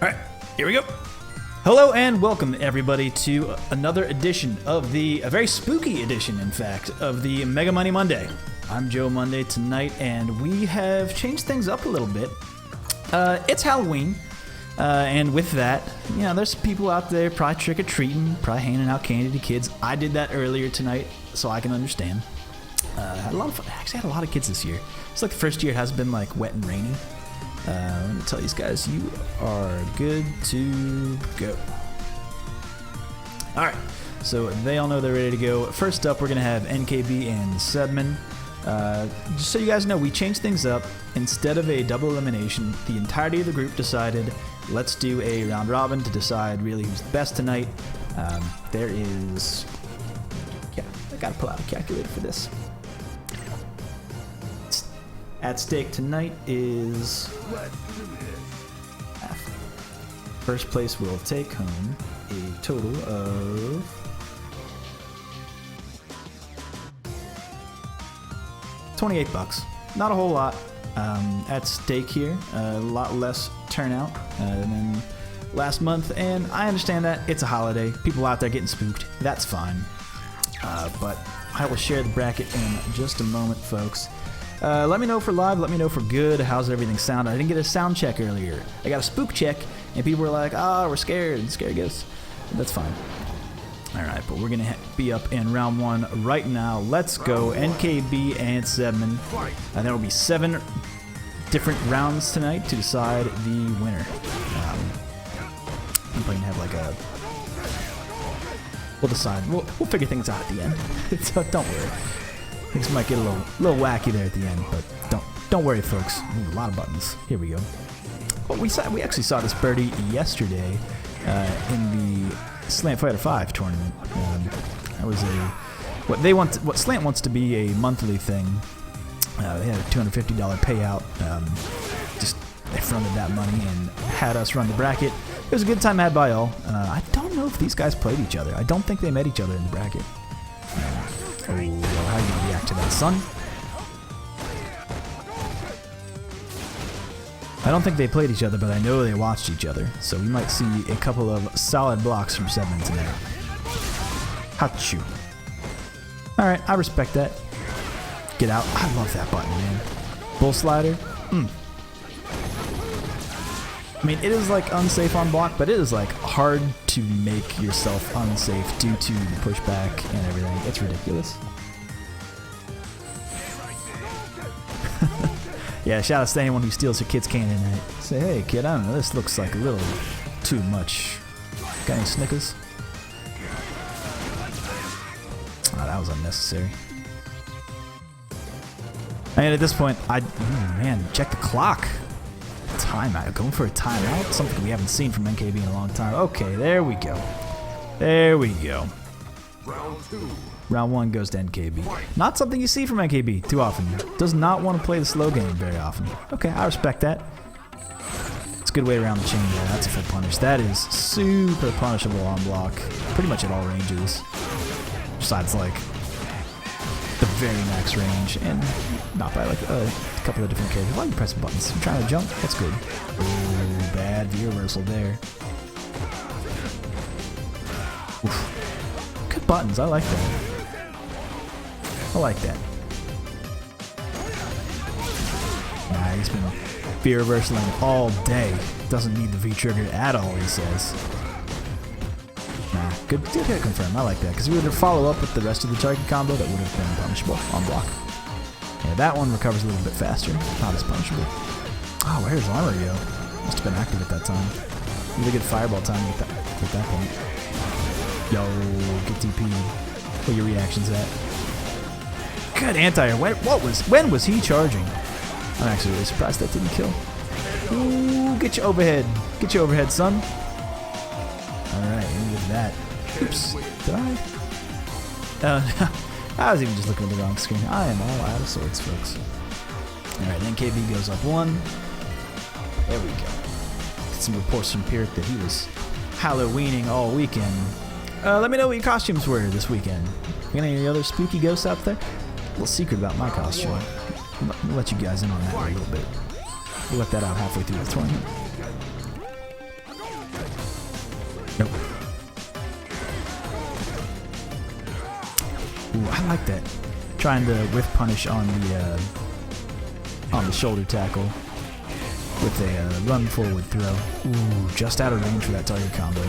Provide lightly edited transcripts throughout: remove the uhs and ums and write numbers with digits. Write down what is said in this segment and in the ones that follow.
Alright, here we go. Hello and welcome everybody to another edition of a very spooky edition, in fact, of the Mega Money Monday. I'm Joe Monday tonight, and we have changed things up a little bit. It's Halloween, and with that, you know, there's people out there probably trick-or-treating, probably handing out candy to kids. I did that earlier tonight, so I can understand. Had a lot of fun. I actually had a lot of kids this year. It's like the first year it has been like wet and rainy. Let me tell these guys, you are good to go. Alright, so they all know they're ready to go. First up, we're going to have NKB and Sebman. Just so you guys know, we changed things up. Instead of a double elimination, the entirety of the group decided, let's do a round robin to decide really who's the best tonight. There is... yeah, I got to pull out a calculator for this. At stake tonight is half. First place will take home a total of $28. Not a whole lot at stake here. A lot less turnout than last month, and I understand that it's a holiday. People out there getting spooked. That's fine. But I will share the bracket in just a moment, folks. Let me know for live, let me know for good. How's everything sound? I didn't get a sound check earlier. I got a spook check, and people were like, oh, we're scared, and scary ghosts. That's fine. Alright, but we're going to be up in round one right now. Let's go, NKB and Sebman. There will be 7 different rounds tonight to decide the winner. I'm probably going to have like a... we'll decide. We'll figure things out at the end. So don't worry. Things might get a little wacky there at the end, but don't worry, folks. Ooh, a lot of buttons. Here we go. Well, we actually saw this birdie yesterday in the Slant Fighter 5 tournament. That was what Slant wants to be a monthly thing. They had a $250 payout. Just they fronted that money and had us run the bracket. It was a good time had by all. I don't know if these guys played each other. I don't think they met each other in the bracket. Oh, how are you gonna react to that, son? I don't think they played each other, but I know they watched each other, so we might see a couple of solid blocks from Sebman tonight. Hachu. Alright, I respect that. Get out. I love that button, man. Bull slider. I mean, it is like unsafe on block, but it is like hard to make yourself unsafe due to the pushback and everything. It's ridiculous. Yeah, shout out to anyone who steals your kid's candy tonight. Say, hey kid, I don't know, this looks like a little too much. Got any Snickers? Oh, that was unnecessary. And at this point, man, check the clock. Timeout. Going for a timeout? Something we haven't seen from NKB in a long time. Okay, there we go. There we go. Round 1 goes to NKB. Not something you see from NKB too often. Does not want to play the slow game very often. Okay, I respect that. It's a good way around the chain there. That's a full punish. That is super punishable on block. Pretty much at all ranges. Besides, like, the very max range. And not by, like, a couple of different characters. Why are you pressing buttons? I'm trying to jump? That's good. Ooh, bad V-reversal there. Oof. Good buttons. I like that. I like that. Nah, he's been V-reversaling all day. Doesn't need the V-trigger at all, he says. Nah, good hit confirm. I like that, because we would follow up with the rest of the target combo that would have been punishable on block. Yeah, that one recovers a little bit faster. Not as punishable. Oh, where's armor go? Must have been active at that time. Really good fireball timing at that point. Yo, get TP. What are your reactions at? Good anti-air. When was he charging? I'm actually really surprised that didn't kill. Ooh, get your overhead. Get your overhead, son. Alright, look at that. Oops. Did I? No. I was even just looking at the wrong screen. I am all out of swords, folks. Alright, then KB goes up 1. There we go. Get some reports from Pyric that he was Halloweening all weekend. Let me know what your costumes were this weekend. Got any other spooky ghosts out there? A little secret about my costume. We'll let you guys in on that in a little bit. We'll let that out halfway through the tournament. Nope. Ooh, I like that. Trying to whiff punish on the shoulder tackle with a run forward throw. Ooh, just out of range for that target combo.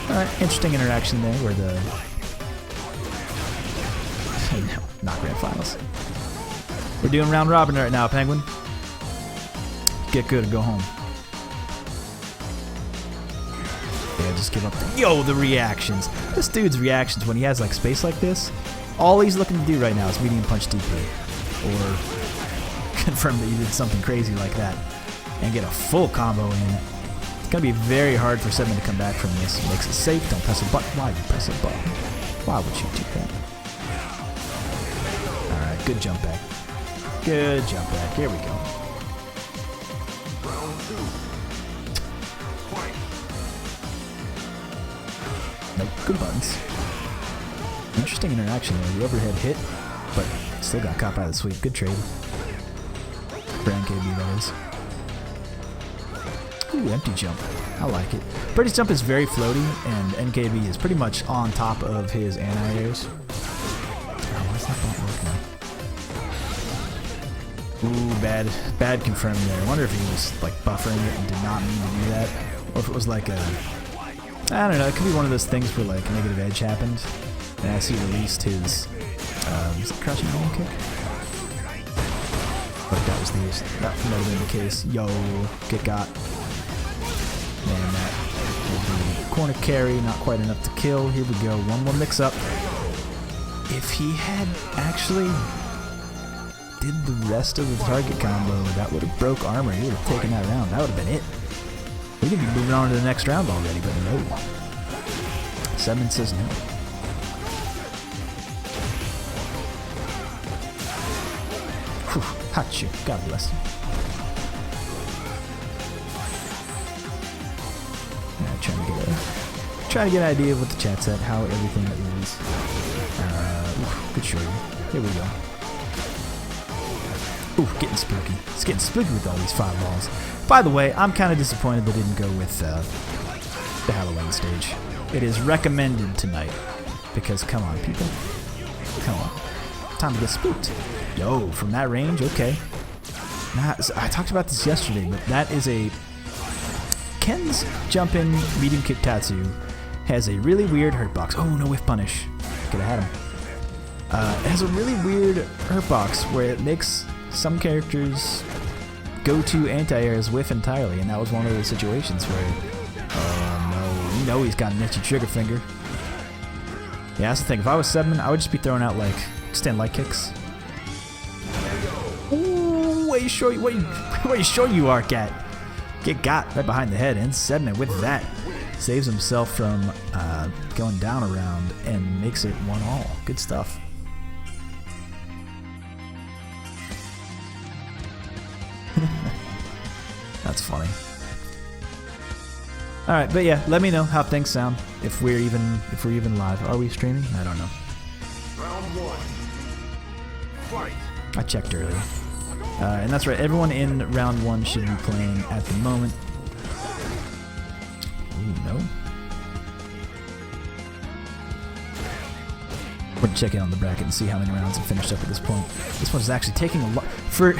Alright, interesting interaction there where the... no, not grand finals. We're doing round robin right now, Penguin. Get good and go home. Yeah, just give up the... Yo, the reactions. This dude's reactions when he has like space like this, all he's looking to do right now is medium punch DP. Or confirm that you did something crazy like that and get a full combo in. It's going to be very hard for Seven to come back from this. Makes it safe. Don't press a button. Why you press a button? Why would you do that? Alright, good jump back. Good jump back. Here we go. Nope, good buttons. Interesting interaction there. The overhead hit, but still got caught by the sweep. Good trade. For NKB, that is. Ooh, empty jump. I like it. Birdie's jump is very floaty, and NKB is pretty much on top of his anti-airs. Oh, why's that ball working? Ooh, bad confirmed there. I wonder if he was like buffering it and did not mean to do that, or if it was like a, I don't know. It could be one of those things where like negative edge happened, and as he released his, is it crouching ball kick? But that was that might have been the case. Yo, get got. Man, that will be corner carry, not quite enough to kill. Here we go. One more mix up. If he had actually did the rest of the target combo, that would have broke armor. He would have taken that round. That would have been it. We could be moving on to the next round already, but no. Seven says no. Whew, Hachu, God bless you. Yeah, trying to get an idea of what the chat said, how everything is. Good show you. Here we go. Ooh, getting spooky. It's getting spooky with all these 5 balls. By the way, I'm kind of disappointed they didn't go with the Halloween stage. It is recommended tonight. Because, come on, people. Come on. Time to get spooked. Yo, from that range? Okay. I talked about this yesterday, but that is a... Ken's jump-in medium kick Tatsu has a really weird hurt box. Oh, no whiff punish. Could have had him. It has a really weird hurt box where it makes some characters go to anti-airs whiff entirely, and that was one of those situations where, oh no, you know he's got an itchy trigger finger. Yeah, that's the thing. If I was Seven, I would just be throwing out like extend light kicks. Ooh, what are you sure you are, cat? Get got right behind the head, and Seven with that saves himself from going down a round and makes it 1-all. Good stuff. That's funny. All right, but yeah, let me know how things sound. If we're even live, are we streaming? I don't know. Round 1. Fight. I checked earlier, and that's right. Everyone in round 1 should be playing at the moment. Ooh, no. We're gonna check in on the bracket and see how many rounds have finished up at this point. This one's actually taking a lot for.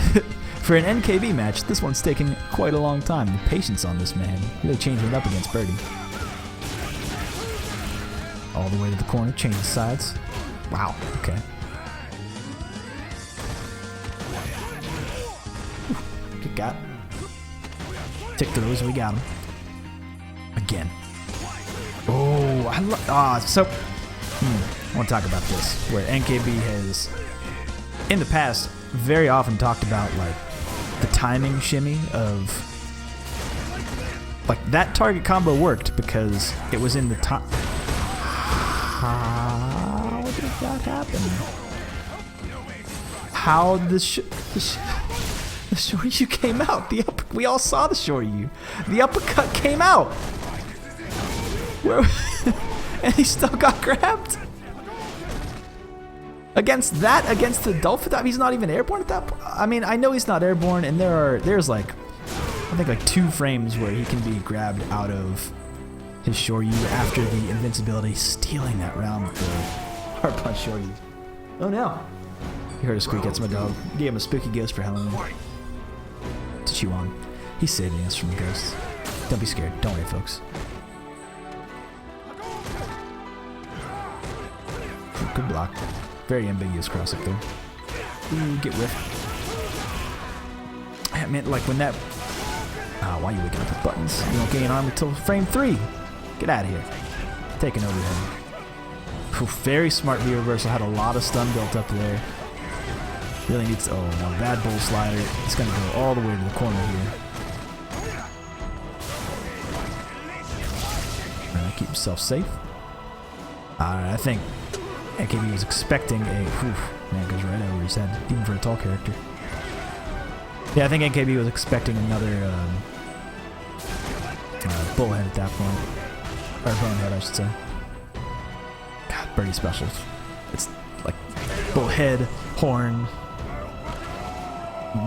For an NKB match, this one's taking quite a long time. The patience on this man, really changing it up against Birdie. All the way to the corner, change the sides. Wow, okay. Good got. Tick throws, we got him. Again. Oh, I want to talk about this, where NKB has, in the past, very often talked about, like, the timing shimmy of, like, that target combo worked because it was in the top. How did that happen? How the Shoryu came out? We all saw the Shoryu. The uppercut came out. Where? And he still got grabbed. Against the Dolphin Dive, he's not even airborne at that point. I mean, I know he's not airborne, and there's like, I think like 2 frames where he can be grabbed out of his Shoryu after the invincibility, stealing that round with the hard punch Shoryu. Oh no! He heard a squeak, that's my dog. Gave him a spooky ghost for Halloween. To chew on. He's saving us from the ghosts. Don't be scared. Don't worry, folks. Good block. Very ambiguous cross up there. Ooh, get whiffed. I meant like when that... Ah, why are you waking up with buttons? You don't gain armor until frame 3. Get out of here. Taking overhead. Ooh, very smart V reversal. Had a lot of stun built up there. Really needs to... Oh, no. Bad bull slider. It's going to go all the way to the corner here. Alright, keep yourself safe. Alright, I think AKB was expecting a... Man, goes right over his head. Even for a tall character. Yeah, I think AKB was expecting another bullhead at that point. Or bonehead, I should say. God, birdie specials. It's like bullhead, horn,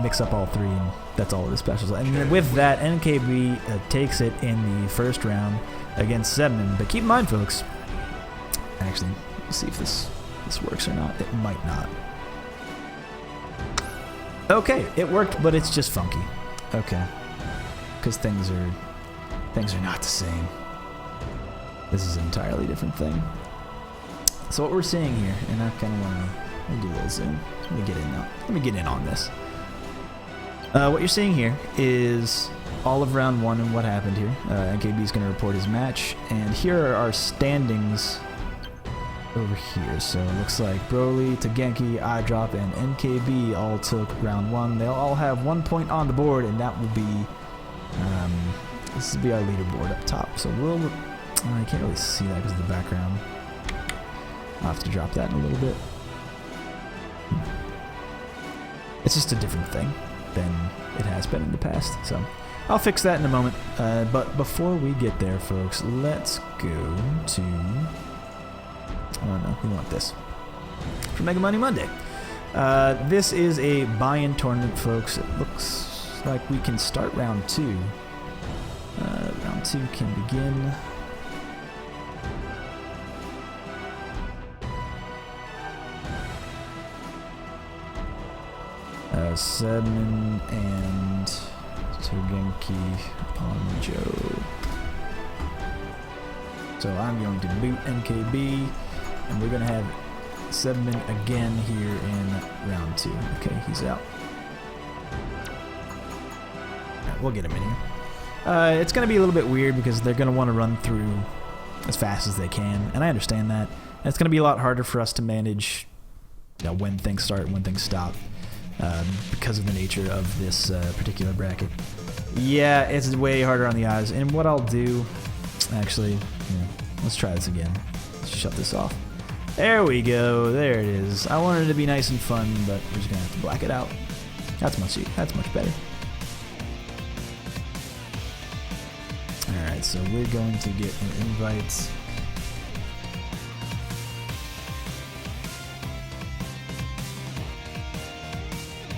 mix up all three, and that's all of the specials. And with that, NKB takes it in the first round against Zebman. But keep in mind, folks, actually, let's see if this works or not. It might not. Okay, it worked, but it's just funky. Okay, because things are not the same. This is an entirely different thing. So what we're seeing here, and I kind of want to do a little zoom. Let me get in now. Let me get in on this. What you're seeing here is all of round 1 and what happened here. NKB is going to report his match, and here are our standings over here. So it looks like Broly, Togenki, iDrop, and NKB all took round 1. They'll all have 1 point on the board, and that will be this will be our leaderboard up top. So we'll... I can't really see that because of the background. I'll have to drop that in a little bit. It's just a different thing than it has been in the past. So I'll fix that in a moment. But before we get there, folks, let's go to... Oh no, we want this. For Mega Money Monday. This is a buy-in tournament, folks. It looks like we can start round 2. Round 2 can begin. Sedman and Togenki on Joe. So I'm going to boot NKB, and we're going to have Sedman again here in round 2. Okay, he's out. Alright, we'll get him in here. It's going to be a little bit weird because they're going to want to run through as fast as they can, and I understand that. And it's going to be a lot harder for us to manage, when things start and when things stop. Because of the nature of this particular bracket. Yeah, it's way harder on the eyes. And what I'll do, actually, let's try this again. Let's shut this off. There we go. There it is. I wanted it to be nice and fun, but we're just gonna have to black it out. That's much better. All right, so we're going to get an invite.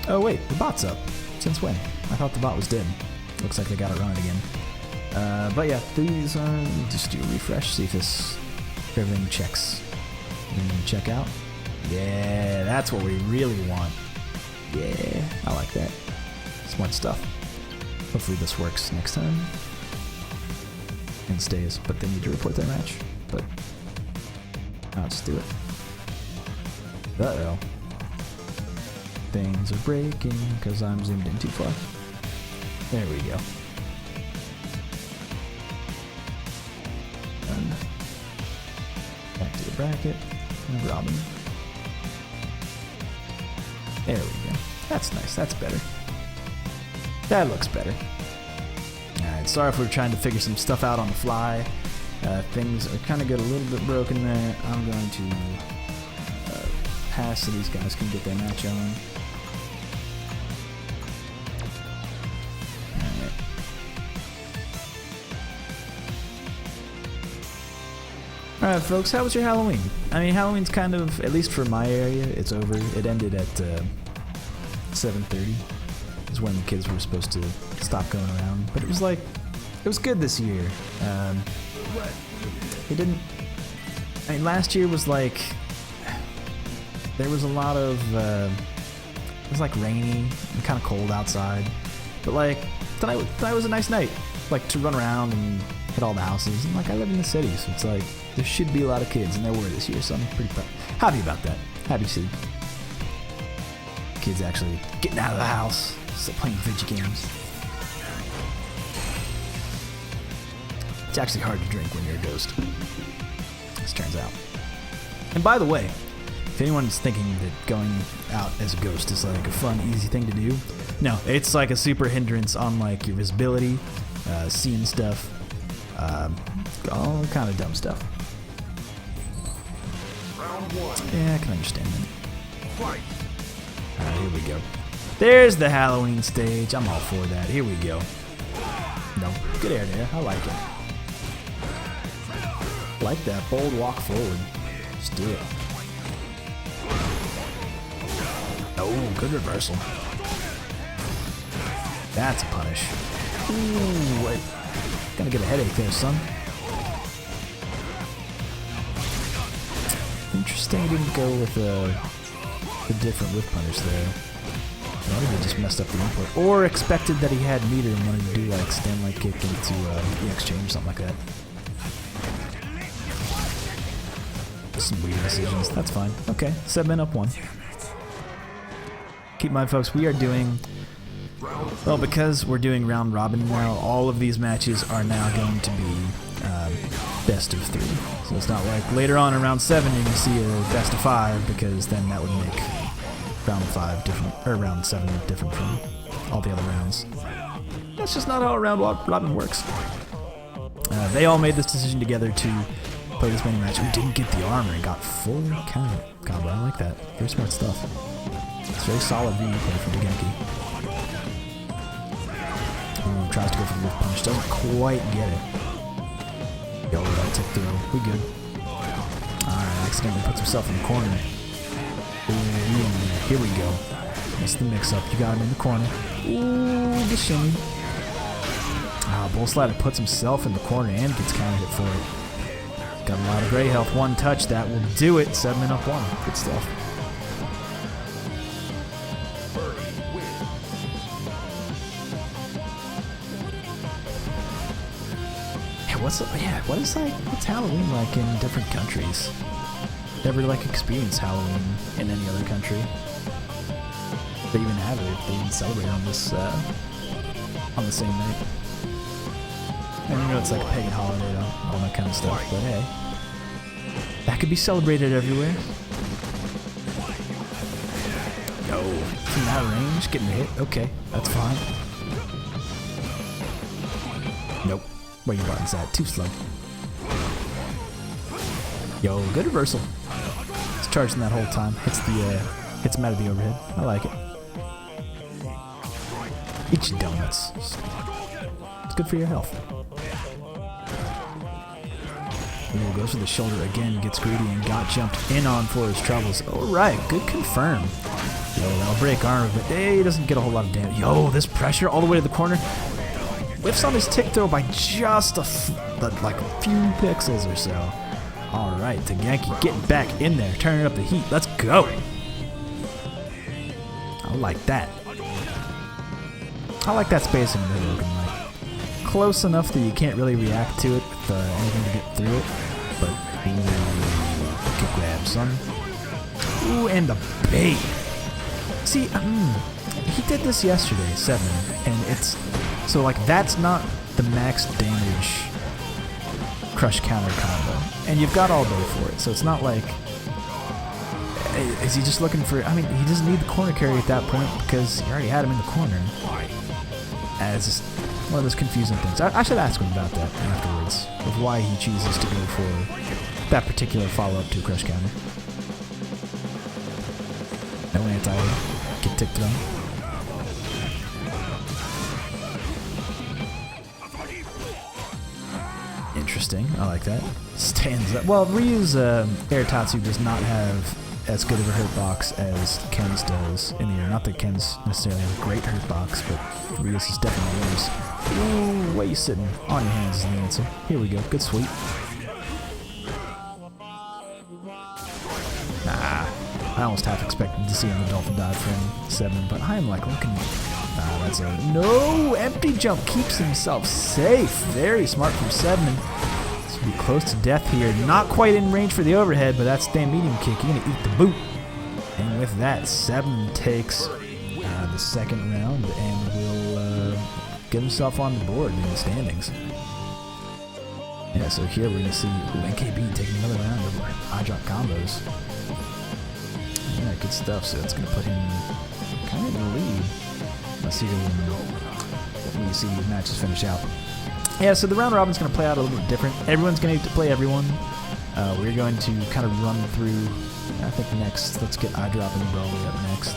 Oh wait, the bot's up. Since when? I thought the bot was dead. Looks like they got it running again. But yeah, these are... Just do a refresh, see if everything checks. Check out. Yeah, that's what we really want. Yeah, I like that. Smart stuff. Hopefully this works next time. And stays, but they need to report their match. But I'll just do it. Uh-oh. Things are breaking because I'm zoomed in too far. There we go. Done. Back to the bracket. And Robin. There we go. That's nice. That's better. That looks better. Alright, sorry if we're trying to figure some stuff out on the fly. Things are kind of get a little bit broken there. I'm going to pass so these guys can get their match on. Alright folks, how was your Halloween? I mean, Halloween's kind of, at least for my area, it's over. It ended at 7:30 is when the kids were supposed to stop going around. But it was like, it was good this year. He didn't. I mean, last year was like there was a lot of. It was like rainy and kind of cold outside, but like tonight was a nice night, like to run around and hit all the houses. And like I live in the city, so it's like there should be a lot of kids, and there were this year, so I'm pretty happy about that. Happy to see kids actually getting out of the house, still playing video games. It's actually hard to drink when you're a ghost, this turns out. And by the way, if anyone's thinking that going out as a ghost is like a fun, easy thing to do, no, it's like a super hindrance on like your visibility, seeing stuff, all kind of dumb stuff. Yeah, I can understand that. Here we go. There's the Halloween stage. I'm all for that. Here we go. No, good air there. I like it. Like that bold walk forward. Just do it. Oh, good reversal. That's a punish. Ooh, wait. Gonna get a headache there, son. Interesting, he didn't go with a different whip punish there. Maybe he just messed up the input. Or expected that he had meter and wanted to do like stand like kick into the exchange or something like that. Some weird decisions. That's fine. Okay, 7 up 1. Keep in mind, folks, we are doing, well, because we're doing round robin now, all of these matches are now going to be best of 3. So it's not like later on in round 7 you're going to see a best of 5, because then that would make round 5 different, or round 7 different from all the other rounds. That's just not how a round robin works. They all made this decision together to play this mini match. We didn't get the armor and got full counter combo. I like that. Very smart stuff. It's very solid VE play from Genki. Tries to go for the whip punch. Doesn't quite get it. Yo, that tick through. We good. Alright, accidentally puts himself in the corner. Ooh, here we go. That's the mix-up. You got him in the corner. Ooh, the shimmy. Bull Slider puts himself in the corner and gets counter hit for it. Got a lot of gray health. One touch, that will do it. 7 up 1. Good stuff. What's Halloween like in different countries? Never like experienced Halloween in any other country. They even have it if they even celebrate on this on the same night. And you know it's like a pagan holiday, all that kind of stuff. But hey, that could be celebrated everywhere. Yo, from that range, getting a hit. Okay, that's fine. Nope. Where your button's at? Too slow. Yo, good reversal. It's charging that whole time. Hits him out of the overhead. I like it. Eat your donuts. It's good for your health. Ooh, goes for the shoulder again, gets greedy and got jumped in on for his troubles. Alright, good confirm. Yo, that'll break armor, but he doesn't get a whole lot of damage. Yo, this pressure all the way to the corner. Whiffs on his tick throw by just like a few pixels or so. Alright, Genki getting back in there, turning up the heat. Let's go. I like that. I like that space in the middle looking like. Close enough that you can't really react to it with anything to get through it. But, ooh, good grab, son. Ooh, and the bait. See, he did this yesterday, 7, and it's... So, like, that's not the max damage crush counter combo. And you've got all day for it, so it's not like... Is he just looking for... I mean, he doesn't need the corner carry at that point because you already had him in the corner. It's just one of those confusing things. I should ask him about that afterwards, of why he chooses to go for that particular follow-up to a crush counter. No anti-get tick thrown. Interesting. I like that. Stands up. Well, Ryu's Air Tatsu does not have as good of a hurt box as Ken's does in the air. Not that Ken's necessarily has a great hurt box, but Ryu's is definitely worse. Ooh, Why are you sitting on your hands is the answer. Here we go. Good sweep. Nah. I almost half expected to see him the dolphin dive from 7, but I am like looking. That's a no. Empty jump keeps himself safe. Very smart from 7. This will be close to death here. Not quite in range for the overhead, but that's damn medium kick. You're gonna eat the boot. And with that, 7 takes the second round and will get himself on the board in the standings. Yeah, so here we're gonna see NKB taking another round of high drop combos. Yeah, good stuff. So that's gonna put him kind of in the lead. Let's see when we see the matches finish out. Yeah, so the round robin's going to play out a little bit different. Everyone's going to play everyone. We're going to kind of run through, I think next, let's get iDrop and Broly up next.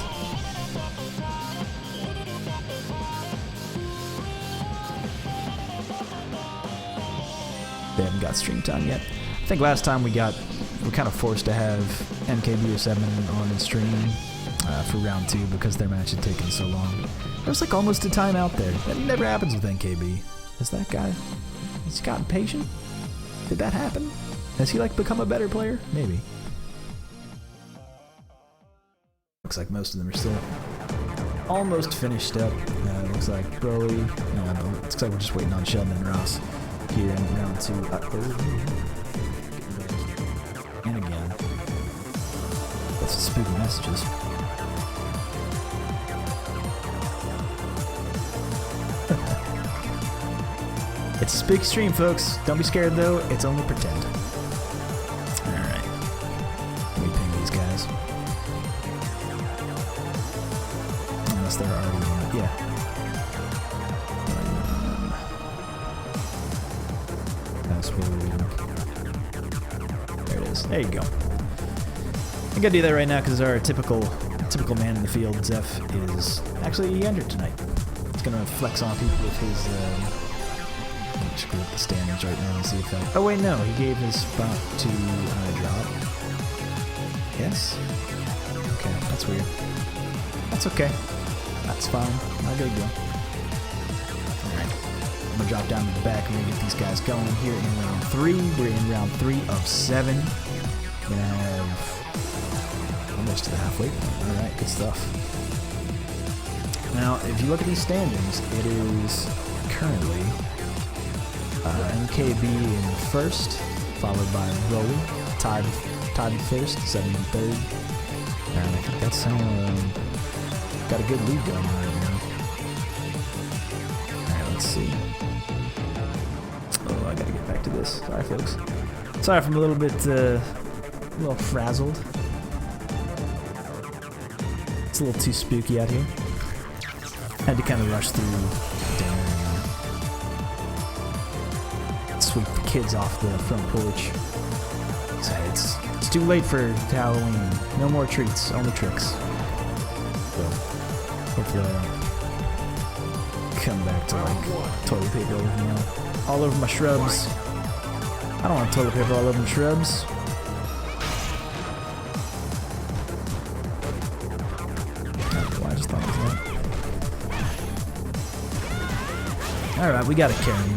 They haven't got stream time yet. I think last time we're kind of forced to have NKB or 7 on the stream for round 2 because their match had taken so long. There was like almost a timeout there. That never happens with NKB. Has that guy, has he gotten patient? Did that happen? Has he like become a better player? Maybe. Looks like most of them are still almost finished up. Looks like Broly. No, looks like we're just waiting on Sheldon and Ross here in round 2. And again. That's some spooky messages. It's a spooky stream, folks. Don't be scared, though. It's only pretend. Alright. Let me ping these guys. Unless they're already... yeah. That's weird. There it is. There you go. I gotta do that right now because our typical man in the field, Zeph, is... actually, he entered tonight. He's gonna flex on people with his... screw up the standards right now and see if that... oh wait, no, he gave his spot to Drop. Yes? Okay, that's weird. That's okay. That's fine. Not good go. Alright. I'm gonna drop down to the back and we're gonna get these guys going here in round 3. We're in round 3 of 7. We're gonna have almost to the halfway point. Alright, good stuff. Now, if you look at these standings, it is currently NKB in first, followed by Broly, tied in first, 7 in third. And I think that's got a good lead going on right now. Alright, let's see. Oh, I gotta get back to this. Sorry, folks. Sorry if I'm a little frazzled. It's a little too spooky out here. Had to kind of rush through dinner and sweep the kids off the front porch. So it's too late for Halloween. No more treats, only tricks. So hopefully I'll come back to like toilet paper all over my shrubs. I don't want toilet paper all over my shrubs. Alright, we got a Karen.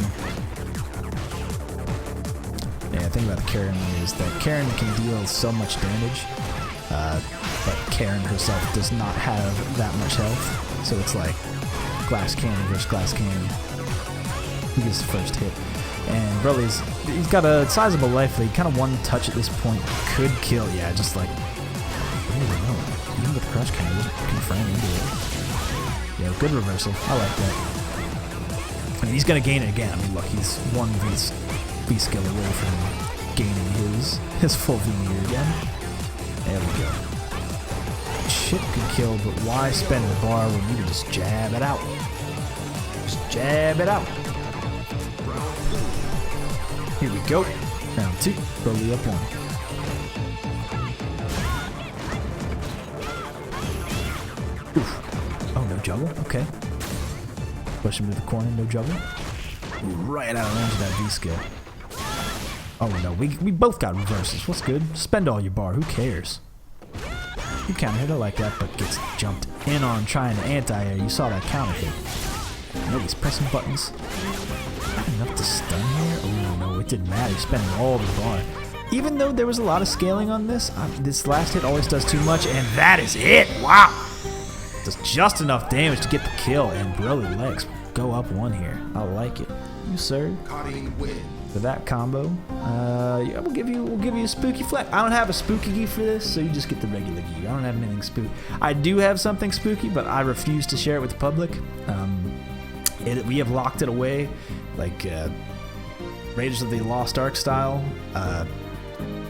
Yeah, the thing about Karen is that Karen can deal so much damage, but Karen herself does not have that much health. So it's like glass cannon versus glass cannon. He gets the first hit. And Broly's, he's got a sizable life lead. Kind of one touch at this point could kill. Yeah, just like, I don't even know. Even with the crush cannon, can frame into it. Yeah, good reversal. I like that. And he's going to gain it again. I mean, look, he's one V skill away from gaining his full V meter again. There we go. Chip could kill, but why spend the bar when you can just jab it out? Just jab it out. Here we go. Round 2. Broly up 1. Oof. Oh, no juggle? Okay. Push him to the corner, no juggle. Right out of range of that V skill. Oh no, we both got reverses. What's good? Spend all your bar, who cares? You counter hit it like that, but gets jumped in on trying to anti-air. You saw that counter hit. Nobody's pressing buttons. Not enough to stun here? Oh no, it didn't matter. He's spending all the bar. Even though there was a lot of scaling on this, this last hit always does too much, and that is it! Wow! Does just enough damage to get the kill, and Broly legs go up one here. I like it. You sir. For that combo, yeah, we'll give you a spooky flex. I don't have a spooky gi for this, so you just get the regular gi. I don't have anything spooky. I do have something spooky, but I refuse to share it with the public. We have locked it away, like Raiders of the Lost Ark style.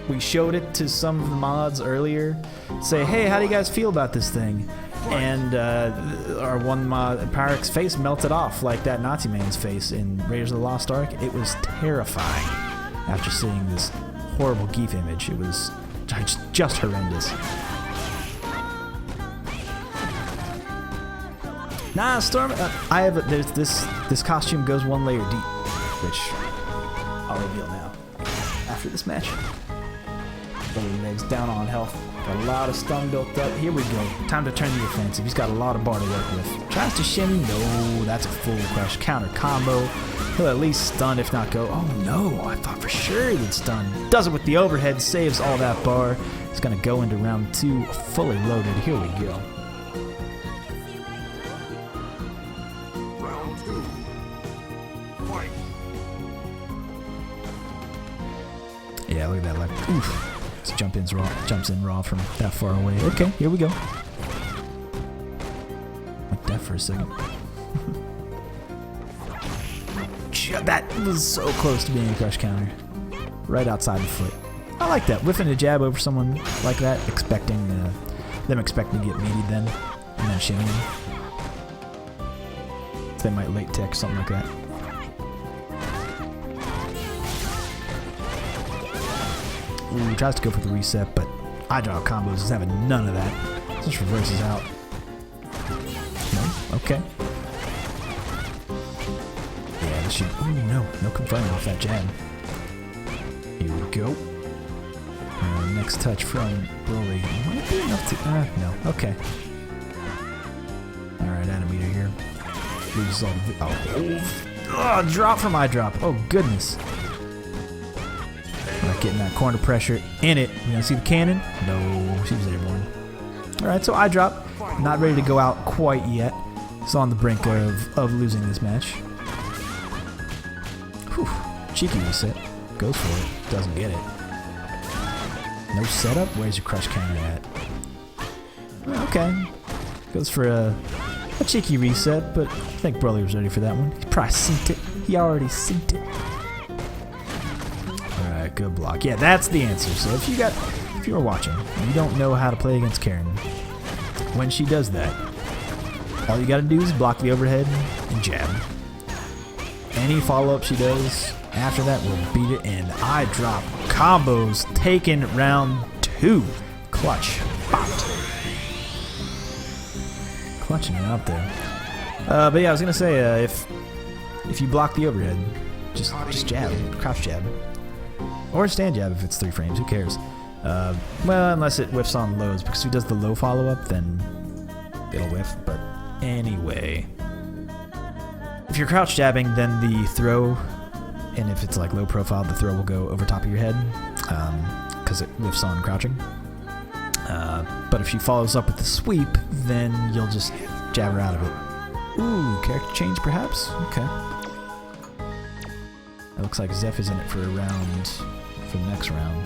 We showed it to some of the mods earlier. Say, hey, how do you guys feel about this thing? And our one mod, Pyrex face melted off like that Nazi man's face in Raiders of the Lost Ark. It was terrifying after seeing this horrible GIF image. It was just horrendous. Nah, Storm. I have there's this costume goes one layer deep, which I'll reveal now after this match. Legs down on health. Got a lot of stun built up. Here we go. Time to turn the offensive. He's got a lot of bar to work with. Tries to shimmy. No, that's a full crush. Counter combo. He'll at least stun, if not go. Oh no, I thought for sure he'd stun. Does it with the overhead. Saves all that bar. He's going to go into round 2 fully loaded. Here we go. Round 2. Fight. Yeah, look at that left. Oof. Jumps in raw from that far away. Okay, here we go. Like that for a second. That was so close to being a crush counter. Right outside the foot. I like that. Whiffing a jab over someone like that, expecting them expecting to get meaty then, and then shimming them. They might late tech, something like that. Ooh, tries to go for the reset, but I draw combos is having none of that. Just reverses out. No? Okay. Yeah, this should. Ooh, no confirming off that jab. Here we go. Next touch from Broly. Might be enough to. No. Okay. Alright, animator here. Loses all the. Oh, drop from eye drop. Oh, goodness. Getting that corner pressure in it. You gonna see the cannon? No, she was airborne. Alright, so I drop. Not ready to go out quite yet. It's on the brink of losing this match. Whew. Cheeky reset. Goes for it. Doesn't get it. No setup? Where's your crush counter at? Okay. Goes for a cheeky reset, but I think Broly was ready for that one. He probably synced it. He already synced it. Good block. Yeah, that's the answer. So if you were watching and you don't know how to play against Karen, when she does that, all you gotta do is block the overhead and jab. Any follow-up she does after that will beat it, and I drop combos taken round 2. Clutch. Bopped. Clutching it out there. But yeah, I was gonna say if you block the overhead, just jab, crouch jab. Or stand jab if it's 3 frames, who cares? Well, unless it whiffs on lows, because if he does the low follow-up, then it'll whiff. But anyway, if you're crouch jabbing, then the throw, and if it's like low profile, the throw will go over top of your head, because it whiffs on crouching. But if she follows up with the sweep, then you'll just jab her out of it. Ooh, character change perhaps? Okay. It looks like Zeph is in it for a round, for the next round.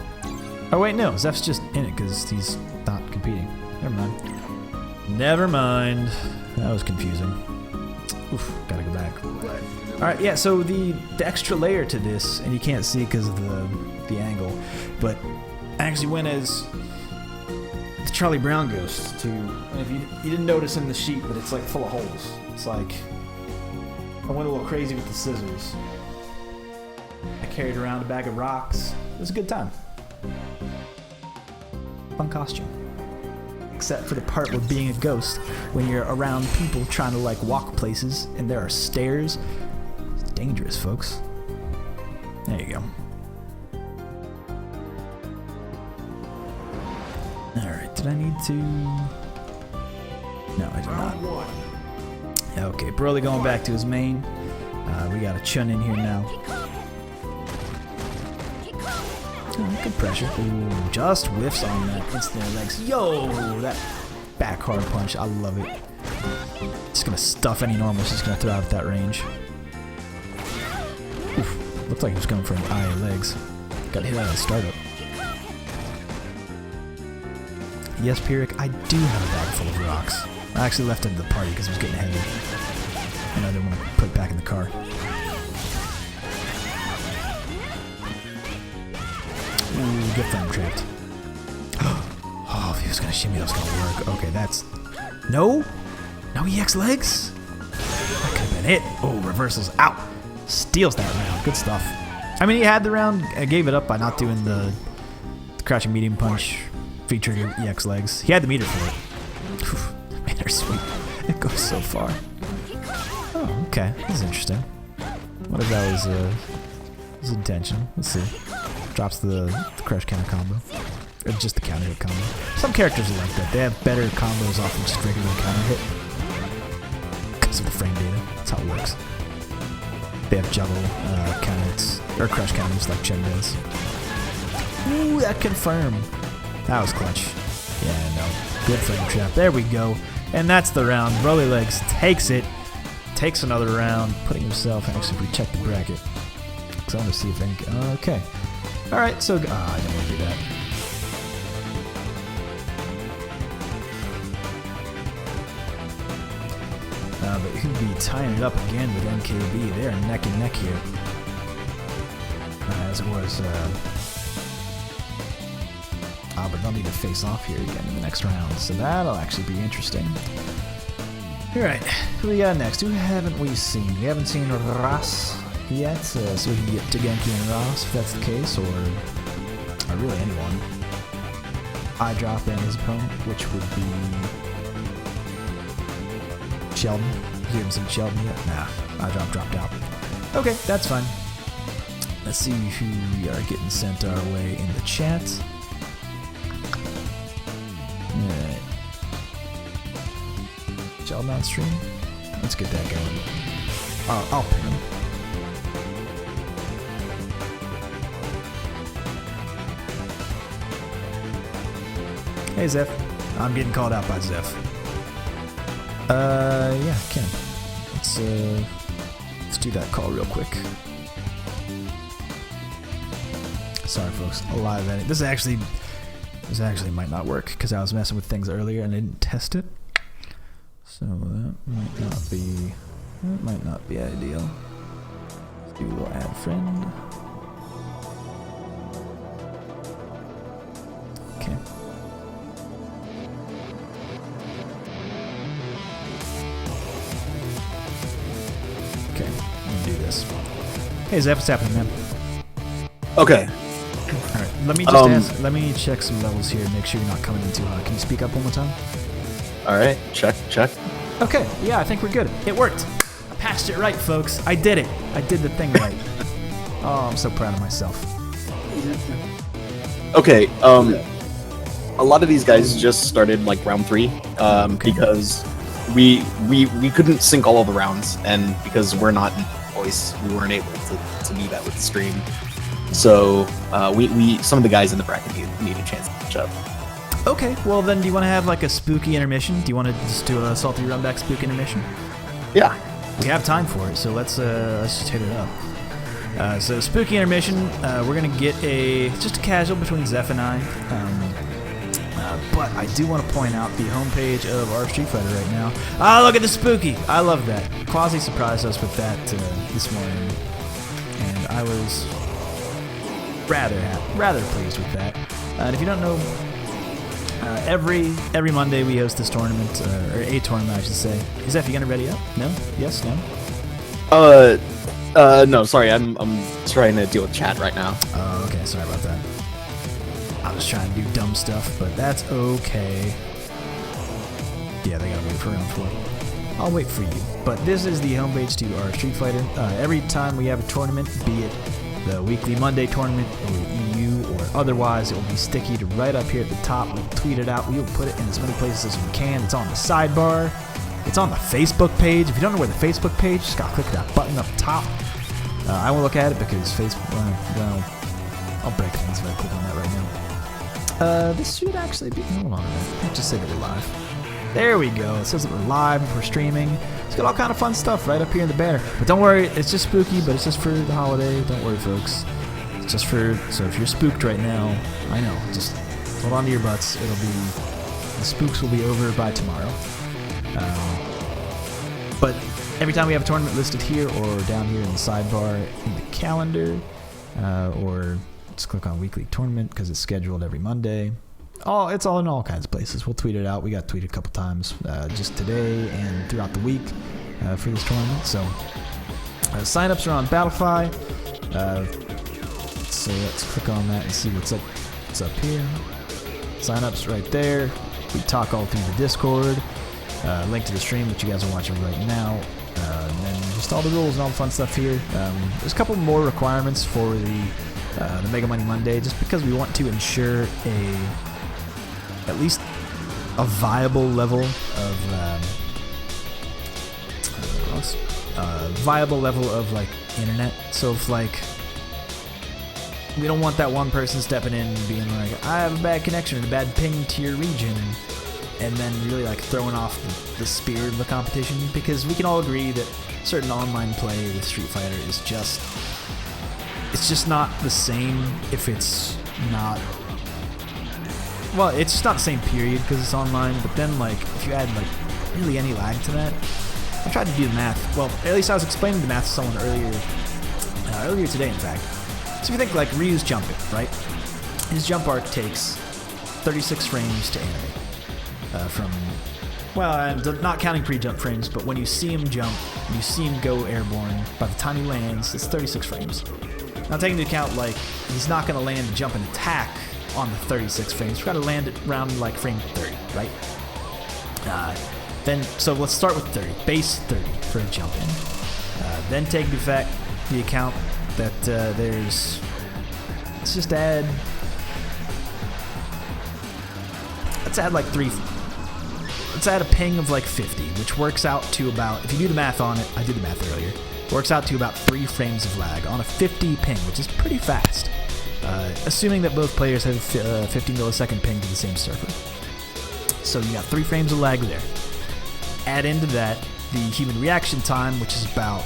Oh wait, no, Zeph's just in it because he's not competing. Never mind. Never mind. That was confusing. Oof, gotta go back. Alright, yeah, so the extra layer to this, and you can't see because of the angle, but I actually went as the Charlie Brown ghost to, if you didn't notice in the sheet, but it's like full of holes. It's like, I went a little crazy with the scissors. I carried around a bag of rocks. It was a good time. Fun costume. Except for the part where being a ghost, when you're around people trying to like walk places and there are stairs, it's dangerous, folks. There you go. Alright, did I need to... No, I did not. Okay, Broly going back to his main. We got a Chun in here now. Oh, good pressure. Ooh, just whiffs on that instant legs. Yo, that back hard punch. I love it. Just gonna stuff any normal. She's gonna throw out at that range. Oof, looked like he was going for an eye of legs. Got hit out of the startup. Yes, Pyrrhic, I do have a bag full of rocks. I actually left it at the party because it was getting heavy. And I didn't want to put it back in the car. Ooh, get them trapped. Oh, if he was going to shimmy, that was going to work. Okay, that's... No? No EX legs? That could have been it. Oh, reversals out. Steals that round. Good stuff. I mean, he had the round. I gave it up by not doing the crouching medium punch V-trigger EX legs. He had the meter for it. Man, they're sweet. It goes so far. Oh, okay. This is interesting. What if that was his intention? Let's see. Drops the crush counter combo. Or just the counter hit combo. Some characters are like that. They have better combos off of just regular counter hit. Because of the frame data. That's how it works. They have juggle counter hits. Or crush counters like Chen does. Ooh, that confirmed. That was clutch. Yeah, no. Good frame trap. There we go. And that's the round. Broly Legs takes it. Takes another round. Putting himself actually protect the bracket. Because I want to see if any... okay. Alright, so... I don't want to do that. But he'll be tying it up again with NKB. They're neck and neck here. As it was... but they'll need to face off here again in the next round, so that'll actually be interesting. Alright, who we got next? Who haven't we seen? We haven't seen Ras yet, so we can get to Genki and Ras if that's the case, or really anyone. I drop in his opponent, which would be Sheldon. You haven't seen Sheldon yet? Nah, I dropped out. Okay, that's fine. Let's see who we are getting sent our way in the chat. Alright. Sheldon on stream? Let's get that going. I'll pin him. Hey Zeph. I'm getting called out by Zeph. Yeah, I can. Let's do that call real quick. Sorry folks, a live edit. This actually might not work because I was messing with things earlier and I didn't test it. So that might not be ideal. Let's do a little add friend. Okay. Okay, I'm gonna do this. Hey Zeph, what's happening, man? Okay. Alright, let me just let me check some levels here and make sure you're not coming in too hot. Can you speak up one more time? Alright, check. Okay, yeah, I think we're good. It worked. I patched it right, folks. I did it. I did the thing right. Oh, I'm so proud of myself. Okay, a lot of these guys just started like round 3, because we couldn't sync all of the rounds, and because we're not in voice, we weren't able to do that with the stream. So we some of the guys in the bracket need a chance to catch up. Okay, well then, do you want to have like a spooky intermission? Do you want to just do a salty runback spooky intermission? Yeah. We have time for it, so let's just hit it up. So spooky intermission, we're gonna get just a casual between Zeph and I. But I do want to point out the homepage of our Street Fighter right now. Ah, look at the spooky! I love that. Quasi surprised us with that this morning, and I was rather pleased with that. And if you don't know, every Monday we host this tournament, or a tournament I should say. Zeph, you gonna ready up? No? Yes? No? No, sorry, I'm trying to deal with chat right now. Oh, okay, sorry about that. I was trying to do dumb stuff, but that's okay. Yeah, they gotta wait for round 4. I'll wait for you. But this is the homepage to our Street Fighter. Every time we have a tournament, be it the weekly Monday tournament, or EU, or otherwise, it will be sticky to right up here at the top. We'll tweet it out. We will put it in as many places as we can. It's on the sidebar. It's on the Facebook page. If you don't know where the Facebook page, just gotta click that button up top. I won't look at it because Facebook. Well, I'll break things if I click on that right now. This should actually be. Hold on a minute. Let's just say that we're live. There we go. It says that we're live. We're streaming. It's got all kind of fun stuff right up here in the banner. But don't worry, it's just spooky. But it's just for the holiday. Don't worry, folks. It's just for. So if you're spooked right now, I know. Just hold on to your butts. It'll be. The spooks will be over by tomorrow. But every time we have a tournament listed here or down here in the sidebar in the calendar, or just click on weekly tournament because it's scheduled every Monday. It's all in all kinds of places. We'll tweet it out. We got tweeted a couple times just today and throughout the week for this tournament. So signups are on Battlefy. So let's click on that and see what's up here. Signups right there. We talk all through the Discord. Link to the stream that you guys are watching right now. And then just all the rules and all the fun stuff here. There's a couple more requirements for the Mega Money Monday, just because we want to ensure at least a viable level of like internet. So if like we don't want that one person stepping in and being like, I have a bad connection or a bad ping to your region, and then really like throwing off the spirit of the competition, because we can all agree that certain online play with Street Fighter is just not the same if it's not. Well, it's just not the same period because it's online, but then like if you add like really any lag to that, I tried to do the math. Well, at least I was explaining the math to someone earlier today, in fact. So if you think like Ryu's jumping, right? His jump arc takes 36 frames to animate. Not counting pre-jump frames, but when you see him jump, you see him go airborne, by the time he lands, it's 36 frames. Now taking into account, like, he's not going to land a jump and attack on the 36 frames. We've got to land it around, like, frame 30, right? So let's start with 30, base 30 for a jump in. Then take the account that let's add a ping of like 50, which works out to about, if you do the math on it, I did the math earlier, works out to about 3 frames of lag on a 50 ping, which is pretty fast, assuming that both players have 50 millisecond ping to the same server. So you got 3 frames of lag there. Add into that the human reaction time, which is about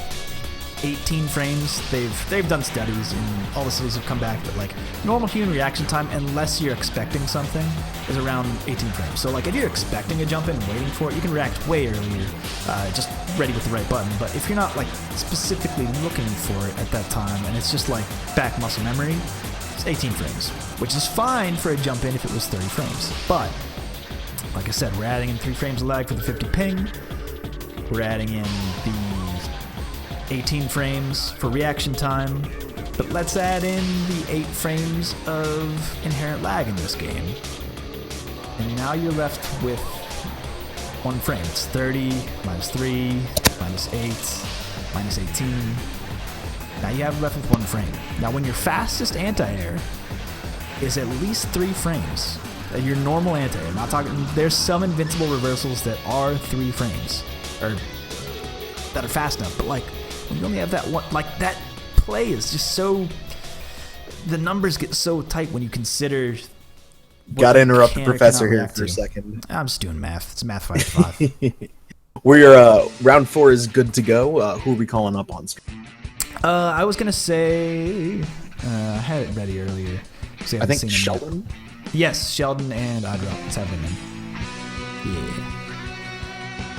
18 frames. They've done studies, and all the studies have come back that like normal human reaction time, unless you're expecting something, is around 18 frames. So like if you're expecting a jump in and waiting for it, you can react way earlier, just ready with the right button. But if you're not like specifically looking for it at that time, and it's just like back muscle memory, it's 18 frames, which is fine for a jump in if it was 30 frames. But like I said, we're adding in 3 frames of lag for the 50 ping. We're adding in the 18 frames for reaction time, but let's add in the 8 frames of inherent lag in this game. And now you're left with 1 frame. It's 30, minus 3, minus 8, minus 18. Now you have left with 1 frame. Now when your fastest anti-air is at least 3 frames, your normal anti-air, not talking, there's some invincible reversals that are 3 frames, or that are fast enough, but like, when you only have that one, like that play is just so, the numbers get so tight when you consider. Gotta interrupt the professor here for a second. I'm just doing math. It's Math 5. We're round 4 is good to go. Who are we calling up on screen? I was gonna say I had it ready earlier. I think Sheldon. Yes, Sheldon and Adra. Let's have them in.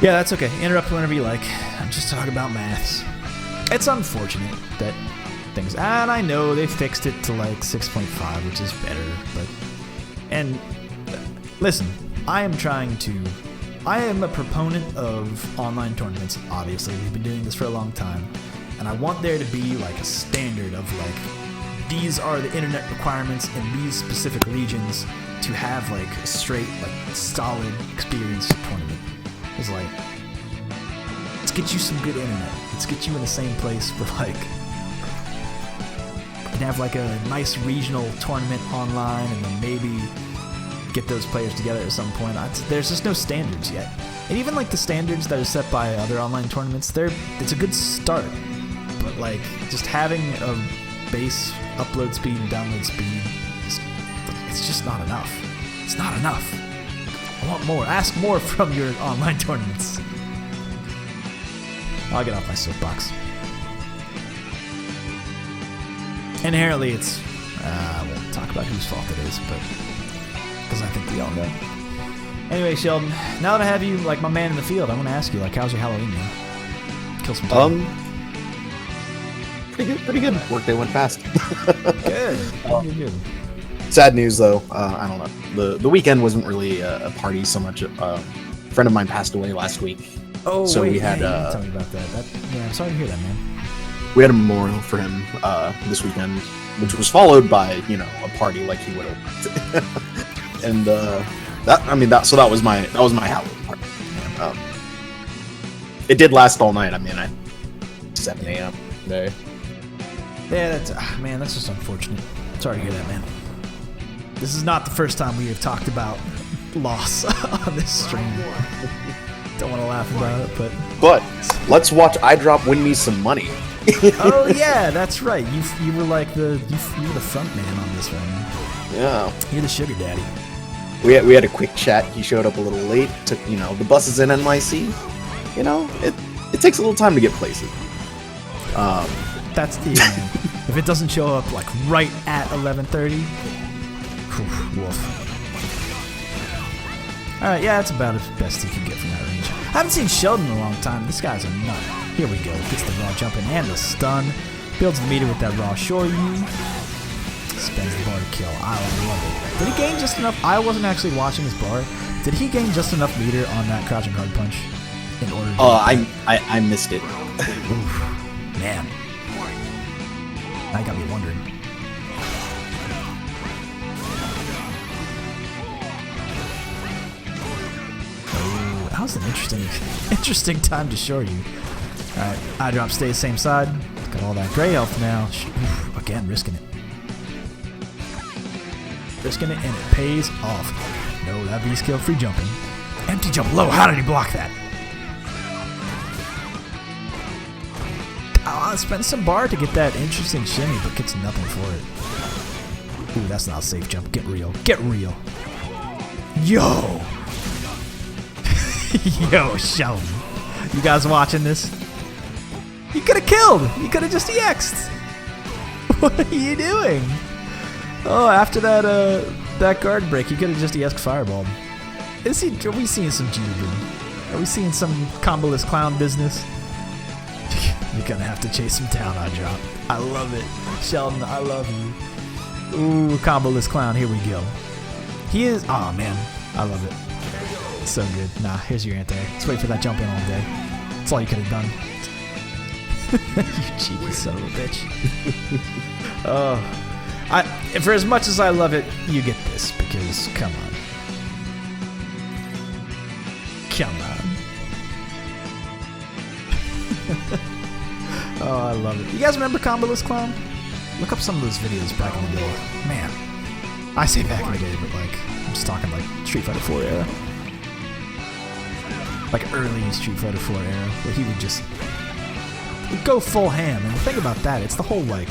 Yeah, that's okay. Interrupt whenever you like. I'm just talking about maths. It's unfortunate that things, and I know they fixed it to like 6.5, which is better, but, and listen, I am a proponent of online tournaments, obviously. We've been doing this for a long time, and I want there to be like a standard of like, these are the internet requirements in these specific regions to have like a straight, like solid experience tournament. It's like, let's get you some good internet. Let's get you in the same place for like, and have like a nice regional tournament online, and then maybe get those players together at some point. There's just no standards yet. And even like the standards that are set by other online tournaments, it's a good start. But like just having a base upload speed and download speed, it's just not enough. It's not enough. I want more. Ask more from your online tournaments. I'll get off my soapbox. Inherently, it's... I won't talk about whose fault it is, but... because I think we all know. Anyway, Sheldon, now that I have you, like, my man in the field, I want to ask you, like, how's your Halloween, man? Kill some time. Pretty good. Workday went fast. Good. Good. Sad news, though. I don't know. The weekend wasn't really a party so much. A friend of mine passed away last week. Oh, so wait, we had. Yeah, tell me about that. Yeah, I'm sorry to hear that, man. We had a memorial for him this weekend, which was followed by, a party like he would have. And that was my Halloween party. It did last all night. I mean, 7 a.m. day. Yeah, that's just unfortunate. Sorry to hear that, man. This is not the first time we have talked about loss on this stream. Don't want to laugh about it, but let's watch iDrop win me some money. Oh yeah, that's right. You were like you were the front man on this one. Yeah. You're the sugar daddy. We had a quick chat. He showed up a little late. Took the buses in NYC. It takes a little time to get places. That's it, man. If it doesn't show up like right at 11:30, woof. All right, yeah, that's about the best you can get from that range. I haven't seen Sheldon in a long time. This guy's a nut. Here we go. Gets the raw jump in and the stun. Builds the meter with that raw Shoryu. Spends the bar to kill. I love it. Did he gain just enough? I wasn't actually watching his bar. Did he gain just enough meter on that crouching hard punch in order to... I missed it. Oof, man. That got me wondering. Oh, that was an interesting time to show you. Alright, iDrop stays same side. Got all that gray health now. Oof, again, risking it. Risking it, and it pays off. No, that V skill, free jumping. Empty jump low. How did he block that? Spend some bar to get that interesting shimmy, but gets nothing for it. Ooh, that's not a safe jump. Get real. Get real. Yo! Yo, Sheldon. You guys watching this? You could have killed. You could have just EX'd. What are you doing? Oh, after that guard break, you could have just EX'd Fireball. Are we seeing some G-Boom? Are we seeing some comboless clown business? You're gonna have to chase him down, iDrop. I love it. Sheldon, I love you. Ooh, comboless clown, here we go. He is, oh man, I love it. So good. Nah, here's your anti. Let's wait for that jump in all day. That's all you could have done. You cheeky son of a bitch. For as much as I love it, you get this, because, come on. Come on. Oh, I love it. You guys remember Comboless Clown? Look up some of those videos back in the day. Man. I say back in the day, but like, I'm just talking like Street Fighter 4 era. Like early Street Fighter 4 era, where he would just go full ham. And the thing about that, it's the whole like,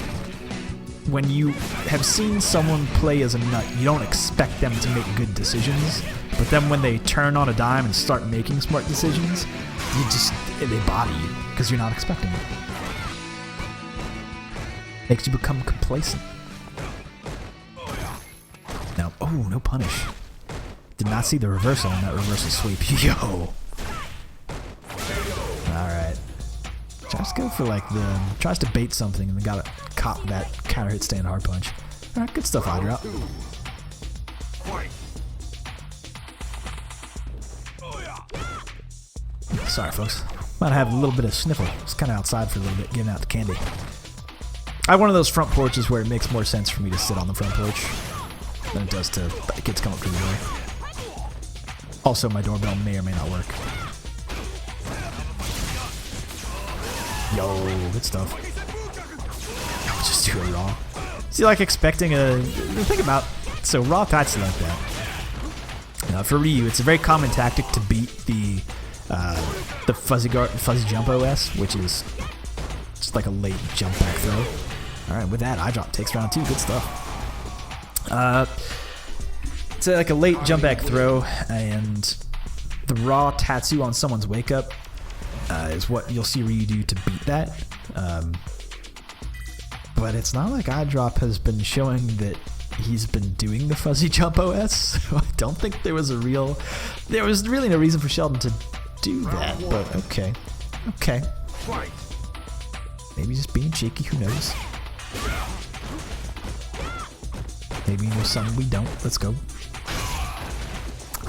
when you have seen someone play as a nut, you don't expect them to make good decisions. But then when they turn on a dime and start making smart decisions, they body you, because you're not expecting it. Makes you become complacent. Now, oh, no punish. Did not see the reversal on that reversal sweep. Yo! Alright. Tries to go for like tries to bait something and then gotta cop that counter hit stand hard punch. Alright, good stuff, iDrop. Sorry, folks. Might have a little bit of sniffle. It's kind of outside for a little bit, giving out the candy. I have one of those front porches where it makes more sense for me to sit on the front porch than it does to kids come up through the door. Also, my doorbell may or may not work. Yo, good stuff. I'll just do it raw. See, like expecting the thing about, so raw tights like that. For Ryu, it's a very common tactic to beat the fuzzy jump OS, which is just like a late jump back throw. All right, with that, eye drop takes round 2. Good stuff. It's like a late jump back throw, and the raw Tatsu on someone's wake up is what you'll see Ryu do to beat that. But it's not like eye drop has been showing that he's been doing the fuzzy jump OS. So I don't think there was really no reason for Sheldon to do that. But okay. Maybe just being cheeky. Who knows? Maybe he knows something we don't. Let's go.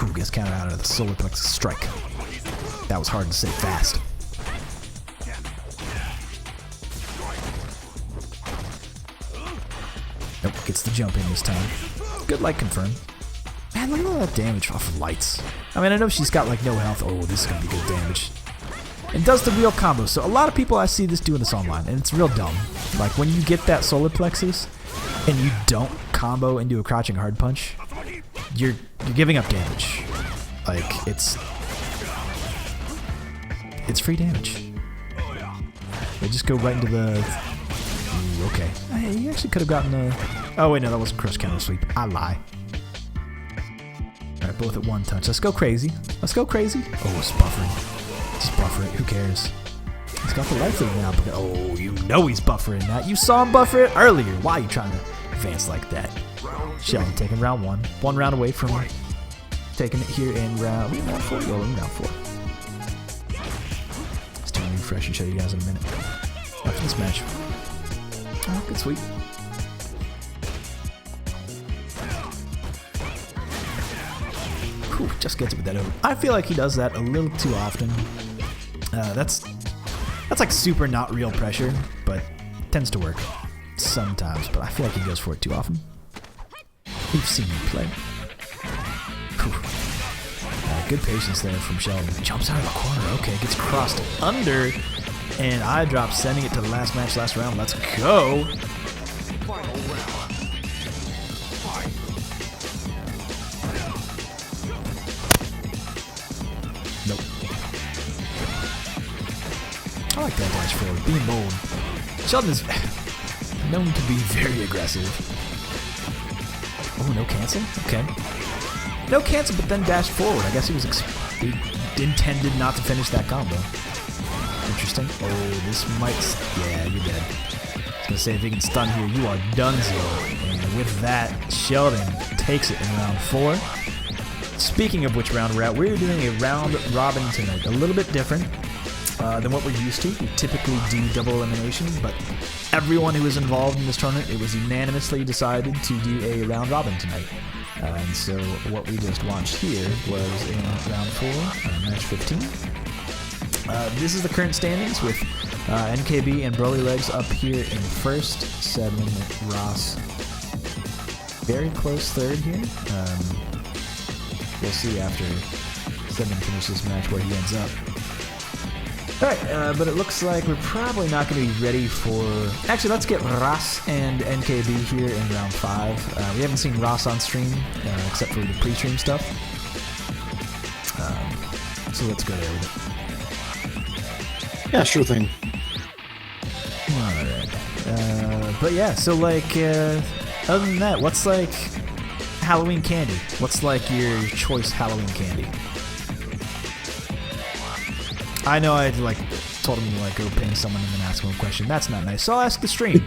Ooh, gets counted out of the solar plexus strike. That was hard to say fast. Nope, gets the jump in this time. Good light confirm. Man, look at all that damage off of lights. I mean, I know she's got like no health. Oh, this is gonna be good damage. And does the real combo. So a lot of people I see this doing this online, and it's real dumb. Like when you get that solar plexus and you don't combo into a crouching hard punch, you're giving up damage. Like it's free damage. They just go right into the. Ooh, okay. Hey, you actually could have gotten a. Oh wait, no, that wasn't cross counter sweep. I lie. All right, both at one touch. Let's go crazy. Let's go crazy. Oh, it's buffering. Just buffer it. Who cares? He's got the life lead now. Oh, you know he's buffering that. You saw him buffer it earlier. Why are you trying to advance like that? Sheldon taking round 1. 1 round away from taking it here in round 4. Yo, in round 4. Let's turn refresh and show you guys in a minute. After this match. Oh, good sweep. Whew, just gets it with that over. I feel like he does that a little too often. That's like super not real pressure, but tends to work sometimes. But I feel like he goes for it too often. We've seen him play. Good patience there from Sheldon. Jumps out of the corner. Okay, gets crossed under, and eye drop, sending it to the last match, last round. Let's go. Nope. I like that dash forward. Being bold. Sheldon is known to be very aggressive. Oh, no cancel? Okay. No cancel, but then dash forward. I guess he intended not to finish that combo. Interesting. Oh, this might... Yeah, you're dead. I was going to say, if he can stun here, you are donezo. And with that, Sheldon takes it in round 4. Speaking of which round we're at, we're doing a round robin tonight. A little bit different than what we're used to. We typically do double elimination, but everyone who was involved in this tournament, it was unanimously decided to do a round robin tonight. And so what we just watched here was in round 4, match 15. This is the current standings with NKB and Broly Legs up here in first, 7, Ross very close third here. We'll see after 7 finishes this match where he ends up. Alright, but it looks like we're probably not going to be ready for... Actually, let's get Ross and NKB here in round 5. We haven't seen Ross on stream, except for the pre-stream stuff. So let's go there with it. Yeah, sure thing. Alright. But yeah, so like, other than that, what's like Halloween candy? What's like your choice Halloween candy? I know I like told him to like go ping someone and then ask him a question. That's not nice. So I'll ask the stream.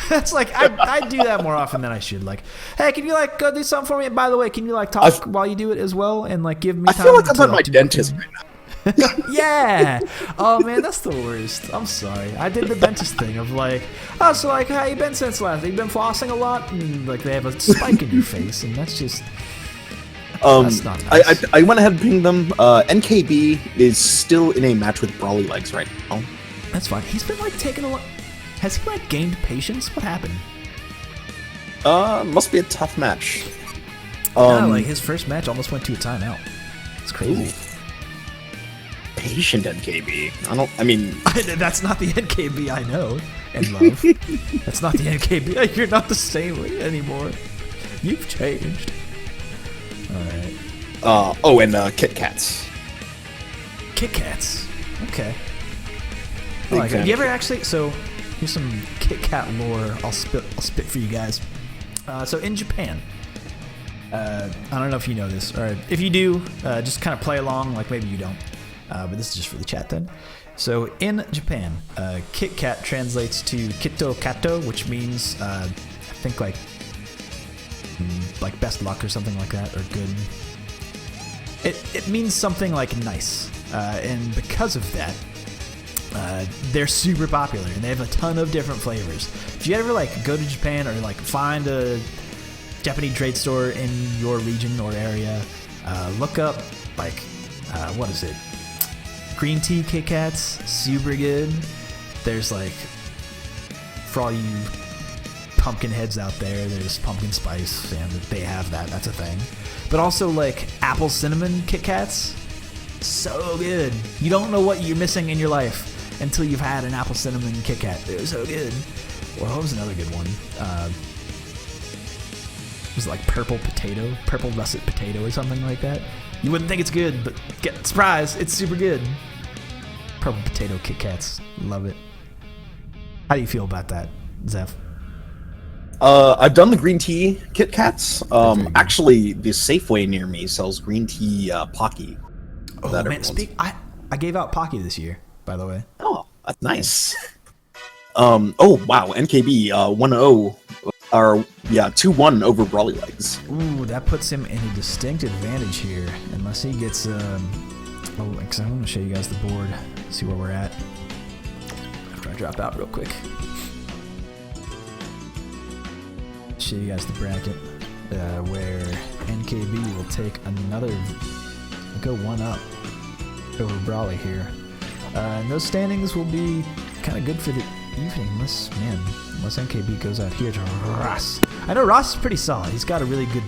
That's like I do that more often than I should. Like, hey, can you like go do something for me? And by the way, can you like talk while you do it as well and like give me time? I feel like I'm at my dentist right now. Yeah. Oh man, that's the worst. I'm sorry. I did the dentist thing of like, oh, so like, how you been since last? Have you been flossing a lot? And like they have a spike in your face, and that's just. That's not nice. I went ahead and pinged them. NKB is still in a match with Brawly Legs right now. That's fine. He's been like taking a lot. Has he like gained patience? What happened? Must be a tough match. Yeah, like his first match almost went to a timeout. It's crazy. Ooh. Patient NKB. I mean... That's not the NKB I know and love. That's not the NKB. You're not the same way anymore. You've changed. Alright. And Kit Kats. Kit Kats. Okay. I Big like fan it. You of ever actually? So here's some Kit Kat lore. I'll spit for you guys. So in Japan, I don't know if you know this, or if you do, just kind of play along. Like maybe you don't, but this is just for the chat then. So in Japan, Kit Kat translates to Kito Kato, which means I think like best luck or something like that, or good. It means something like nice, and because of that, they're super popular, and they have a ton of different flavors. If you ever like go to Japan or like find a Japanese trade store in your region or area, look up like what is it? Green tea Kit Kats, super good. There's like, for all you pumpkin heads out there, there's pumpkin spice, and they have that. That's a thing. But also like apple cinnamon Kit Kats, so good. You don't know what you're missing in your life until you've had an apple cinnamon Kit Kat. They're so good. Or what was another good one? It was like purple russet potato or something like that. You wouldn't think it's good, but get surprise, it's super good. Purple potato Kit Kats, love it. How do you feel about that, Zeph? I've done the green tea Kit Kats. Actually, the Safeway near me sells green tea Pocky. Oh man, I gave out Pocky this year, by the way. Oh, that's nice. Oh wow, NKB 1-0, or yeah, 2-1 over Brawly Legs. Ooh, that puts him in a distinct advantage here, unless he gets because I want to show you guys the board, see where we're at. After I drop out real quick. Show you guys the bracket where NKB will take another, go 1-up over Brawly here. And those standings will be kind of good for the evening, unless NKB goes out here to Ross. I know Ross is pretty solid. He's got a really good